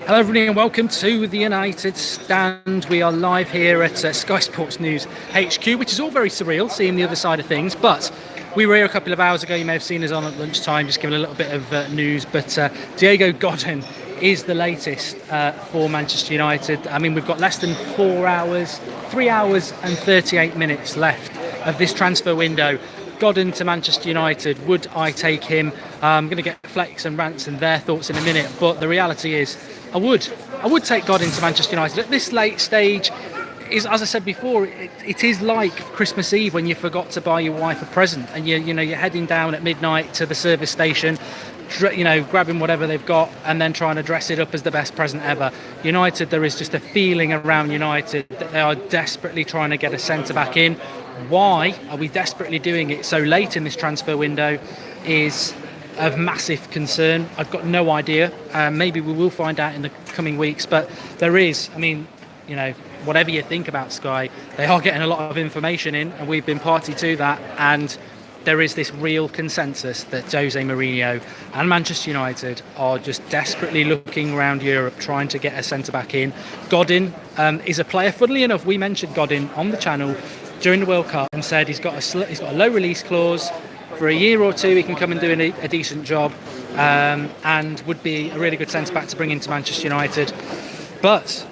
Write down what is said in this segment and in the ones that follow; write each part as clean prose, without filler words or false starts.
Hello everybody and welcome to the United Stand. We are live here at Sky Sports News HQ, which is all very surreal, seeing the other side of things. But we were here a couple of hours ago. You may have seen us on at lunchtime, just giving a little bit of news. But Diego Godin is the latest for Manchester United. I mean, we've got less than 4 hours, 3 hours and 38 minutes left of this transfer window. Godin to Manchester United, would I take him? I'm going to get Flex and Rants and their thoughts in a minute, but the reality is I would take Godin to Manchester United. At this late stage, as I said before, it is like Christmas Eve when you forgot to buy your wife a present and you're heading down at midnight to the service station, grabbing whatever they've got and then trying to dress it up as the best present ever. United, there is just a feeling around United that they are desperately trying to get a centre-back in. Why are we desperately doing it so late in this transfer window is of massive concern. I've got no idea. Maybe we will find out in the coming weeks, but there is, whatever you think about Sky, they are getting a lot of information in, and we've been party to that, and there is this real consensus that Jose Mourinho and Manchester United are just desperately looking around Europe trying to get a centre-back in. Godin is a player, funnily enough, we mentioned Godin on the channel during the World Cup and said he's got a low release clause. For a year or two, he can come and do a decent job and would be a really good centre-back to bring into Manchester United. But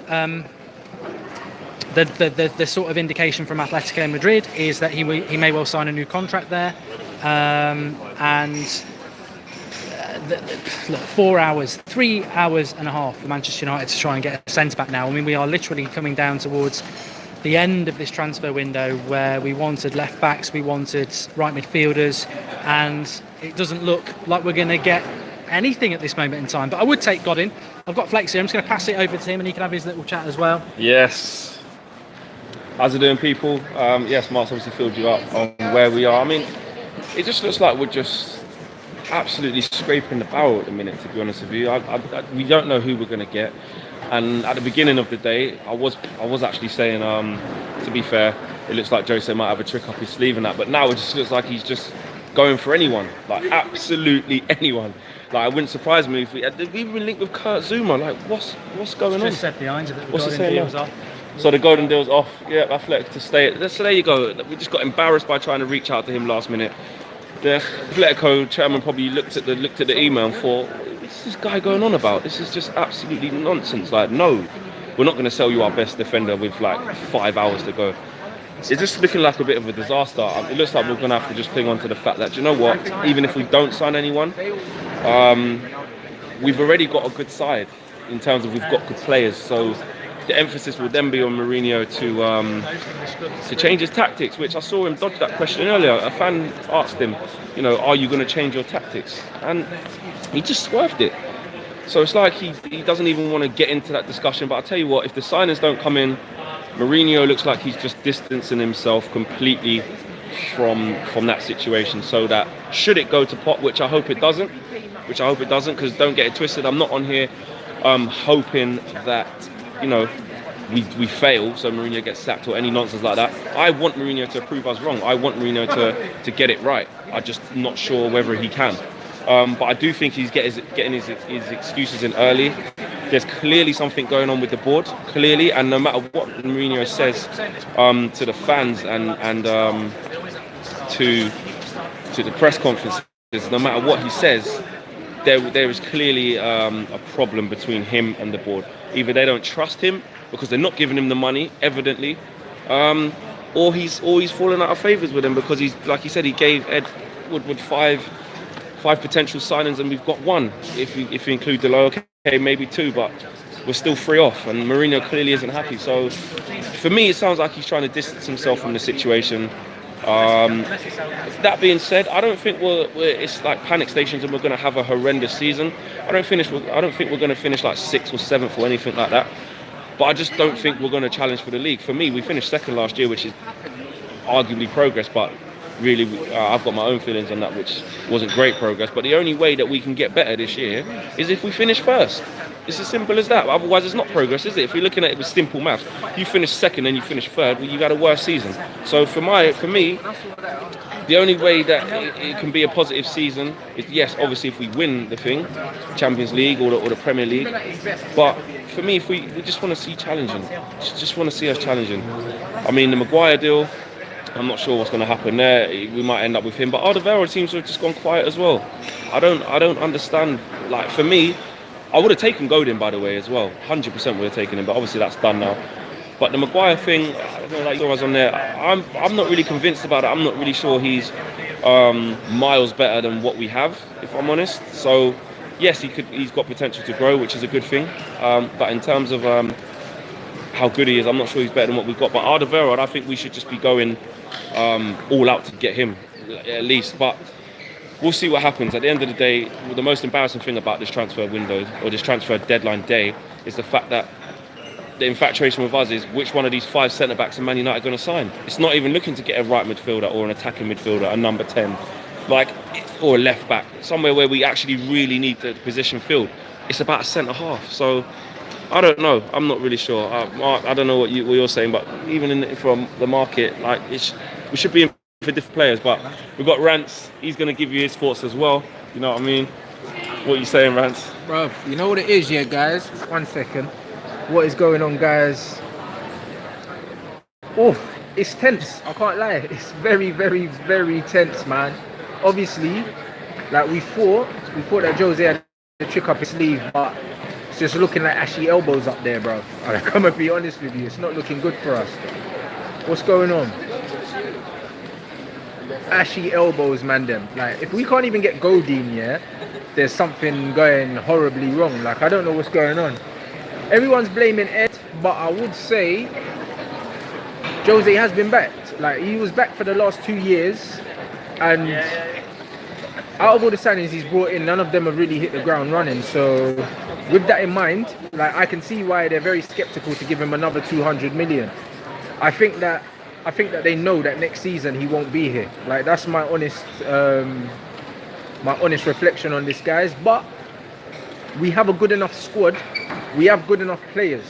the sort of indication from Atletico Madrid is that he may well sign a new contract there. Look, 4 hours, 3 hours and a half for Manchester United to try and get a centre-back now. I mean, we are literally coming down towards the end of this transfer window where we wanted left backs, we wanted right midfielders, and it doesn't look like we're going to get anything at this moment in time. But I would take Godin. I've got Flex here. I'm just going to pass it over to him and he can have his little chat as well. Yes. How's it doing, people? Yes, Mark's obviously filled you up on where we are. I mean, it just looks like we're just absolutely scraping the barrel at the minute, to be honest with you. We don't know who we're going to get. And at the beginning of the day, I was actually saying, to be fair, it looks like Jose might have a trick up his sleeve and that. But now it just looks like he's just going for anyone, like absolutely anyone. Like, it wouldn't surprise me if we've been linked with Kurt Zuma. Like, what's going on? Just said behind it that the What's Godin deal's off. So the Golden deal's off. Yeah, Athletic to stay. So there you go. We just got embarrassed by trying to reach out to him last minute. The Atletico chairman probably looked at the email and thought, what's this guy going on about? This is just absolutely nonsense. Like, no, we're not going to sell you our best defender with like 5 hours to go. It's just looking like a bit of a disaster. It looks like we're going to have to just cling on to the fact that, you know what, even if we don't sign anyone, we've already got a good side in terms of we've got good players. So the emphasis will then be on Mourinho to change his tactics, which I saw him dodge that question earlier. A fan asked him, are you going to change your tactics? And he just swerved it. So it's like he doesn't even want to get into that discussion. But I'll tell you what, if the signings don't come in, Mourinho looks like he's just distancing himself completely from that situation. So that should it go to pot, which I hope it doesn't, because don't get it twisted, I'm not on here hoping that we fail, so Mourinho gets sacked or any nonsense like that. I want Mourinho to prove us wrong. I want Mourinho to get it right. I'm just not sure whether he can. But I do think he's getting his excuses in early. There's clearly something going on with the board, clearly, and no matter what Mourinho says to the fans and to the press conferences, no matter what he says, there is clearly a problem between him and the board. Either they don't trust him because they're not giving him the money, evidently, or he's fallen out of favours with him because he's, like he said, he gave Ed Woodward five potential signings and we've got one. If you include Delo, okay, maybe two, but we're still 3 off, and Mourinho clearly isn't happy. So for me, it sounds like he's trying to distance himself from the situation. That being said, I don't think it's like panic stations and we're going to have a horrendous season. I don't think we're going to finish like 6th or 7th or anything like that. But I just don't think we're going to challenge for the league. For me, we finished 2nd last year, which is arguably progress, but really I've got my own feelings on that, which wasn't great progress. But the only way that we can get better this year is if we finish 1st. It's as simple as that. Otherwise, it's not progress, is it? If you're looking at it with simple maths, you finish second and you finish third, well, you had a worse season. So for me, the only way that it can be a positive season is, yes, obviously if we win the thing, Champions League or the Premier League. But for me, if we just want to see challenging, just want to see us challenging. I mean, the Maguire deal, I'm not sure what's going to happen there. We might end up with him, but Alderweireld seems to have just gone quiet as well. I don't understand. Like, for me, I would have taken Godin, by the way, as well. 100% would have taken him, but obviously that's done now. But the Maguire thing, I don't know, like you was on there, I'm not really convinced about it. I'm not really sure he's miles better than what we have, if I'm honest. So yes, he's got potential to grow, which is a good thing. But in terms of how good he is, I'm not sure he's better than what we've got. But Alderweireld, I think we should just be going all out to get him, at least. But we'll see what happens. At the end of the day, the most embarrassing thing about this transfer window, or this transfer deadline day, is the fact that the infatuation with us is which one of these 5 centre-backs are Man United going to sign. It's not even looking to get a right midfielder or an attacking midfielder, a number 10, or a left-back, somewhere where we actually really need the position filled. It's about a centre-half. So I don't know. I'm not really sure. I don't know what you're saying, but even from the market, we should be in for different players. But we've got Rance. He's going to give you his thoughts as well. You know what I mean? What are you saying, Rance? Bro, you know what it is, yeah, guys? 1 second. What is going on, guys? Oh, it's tense. I can't lie. It's very, very, very tense, man. Obviously, like we thought that Jose had a trick up his sleeve, but it's just looking like ashy elbows up there, bro. I'm gonna be honest with you. It's not looking good for us. What's going on? Ashy elbows, man. Them. Like, if we can't even get Godin, yeah, there's something going horribly wrong. Like, I don't know what's going on. Everyone's blaming Ed, but I would say Jose has been backed. Like, he was back for the last 2 years, and out of all the signings he's brought in, none of them have really hit the ground running. So with that in mind, like, I can see why they're very skeptical to give him another 200 million. I think that they know that next season he won't be here. Like, that's my honest reflection on this, guys. But we have a good enough squad. We have good enough players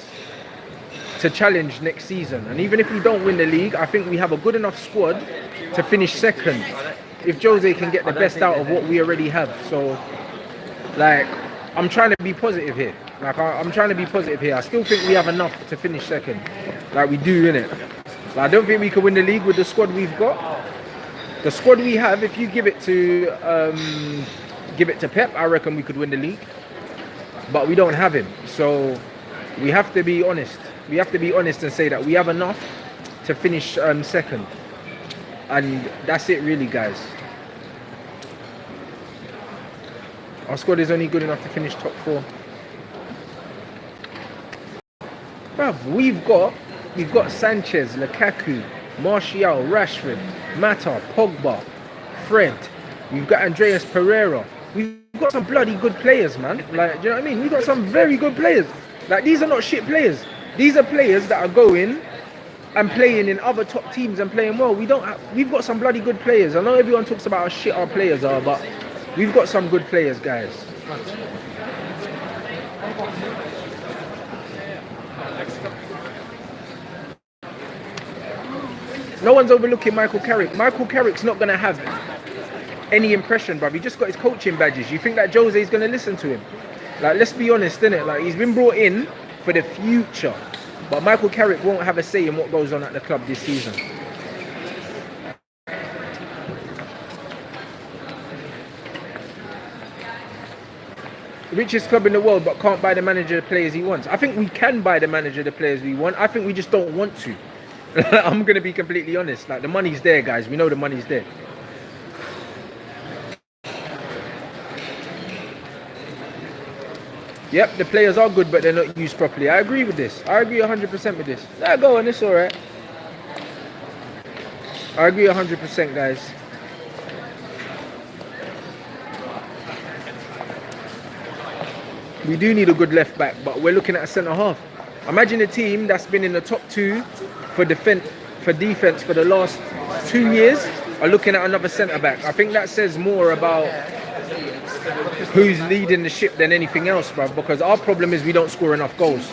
to challenge next season. And even if we don't win the league, I think we have a good enough squad to finish second if Jose can get the best out of what we already have. So, like, I'm trying to be positive here. Like, I'm trying to be positive here. I still think we have enough to finish second. Like, we do, innit? Like, I don't think we can win the league with the squad we've got. The squad we have, if you give it to Pep, I reckon we could win the league. But we don't have him. So we have to be honest. We have to be honest and say that we have enough to finish second. And that's it really, guys. Our squad is only good enough to finish top 4. Bruv, we've got Sanchez, Lukaku, Martial, Rashford, Mata, Pogba, Fred. We've got Andreas Pereira. We've got some bloody good players, man. Like, do you know what I mean? We've got some very good players. Like, these are not shit players. These are players that are going and playing in other top teams and playing well. We've got some bloody good players. I know everyone talks about how shit our players are, but we've got some good players, guys. No one's overlooking Michael Carrick. Michael Carrick's not going to have any impression, bruv. He just got his coaching badges. You think that Jose is going to listen to him? Like, let's be honest, innit? Like, he's been brought in for the future. But Michael Carrick won't have a say in what goes on at the club this season. Richest club in the world, but can't buy the manager the players he wants. I think we can buy the manager the players we want. I think we just don't want to. I'm going to be completely honest. Like, the money's there, guys. We know the money's there. Yep, the players are good, but they're not used properly. I agree with this. I agree 100% with this. Nah, go on, it's alright. I agree 100%, guys. We do need a good left back, but we're looking at a centre half. Imagine a team that's been in the top 2 for defense for the last 2 years are looking at another centre back. I think that says more about who's leading the ship than anything else, bruv. Because our problem is we don't score enough goals.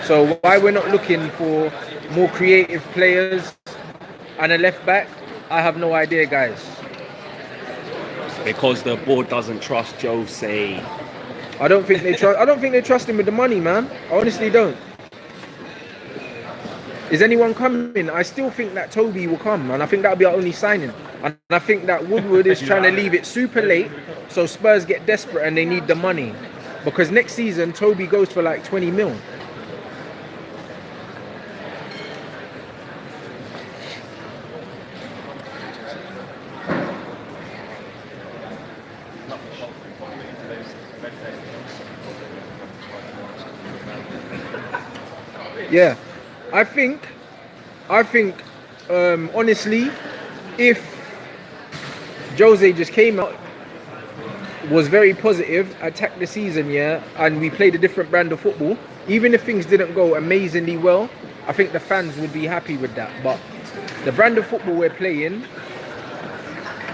So why we're not looking for more creative players and a left back, I have no idea, guys. Because the board doesn't trust Jose. I don't think they trust. I don't think they trust him with the money, man. I honestly don't. Is anyone coming? I still think that Toby will come, and I think that'll be our only signing. And I think that Woodward is trying to leave it super late, so Spurs get desperate and they need the money. Because next season, Toby goes for like 20 mil. Yeah, I think, honestly, if Jose just came out, was very positive, attacked the season, yeah, and we played a different brand of football, even if things didn't go amazingly well, I think the fans would be happy with that. But the brand of football we're playing,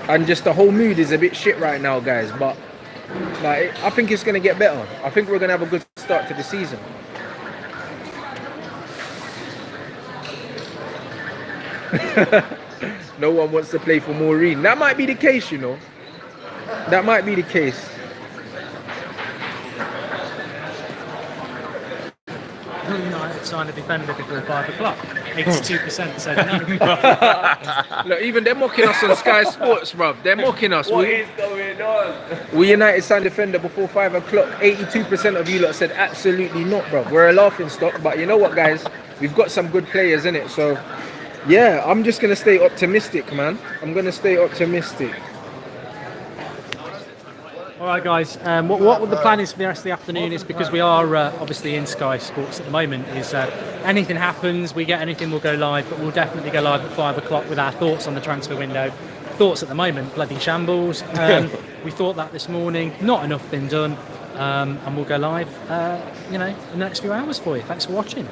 and just the whole mood is a bit shit right now, guys. But like, I think it's going to get better. I think we're going to have a good start to the season. No one wants to play for Maureen. That might be the case, you know. That might be the case. United signed a defender before 5 o'clock. 82% said no. Look, even they're mocking us on Sky Sports, bruv. They're mocking us. What is going on? We United signed defender before 5 o'clock. 82% of you lot said absolutely not, bruv. We're a laughing stock, but you know what, guys? We've got some good players in it, so yeah, I'm just going to stay optimistic, man. I'm going to stay optimistic. All right, guys. What the plan is for the rest of the afternoon is, because we are obviously in Sky Sports at the moment, is anything happens, we get anything, we'll go live, but we'll definitely go live at 5 o'clock with our thoughts on the transfer window. Thoughts at the moment, bloody shambles. We thought that this morning, not enough been done, and we'll go live, in the next few hours for you. Thanks for watching.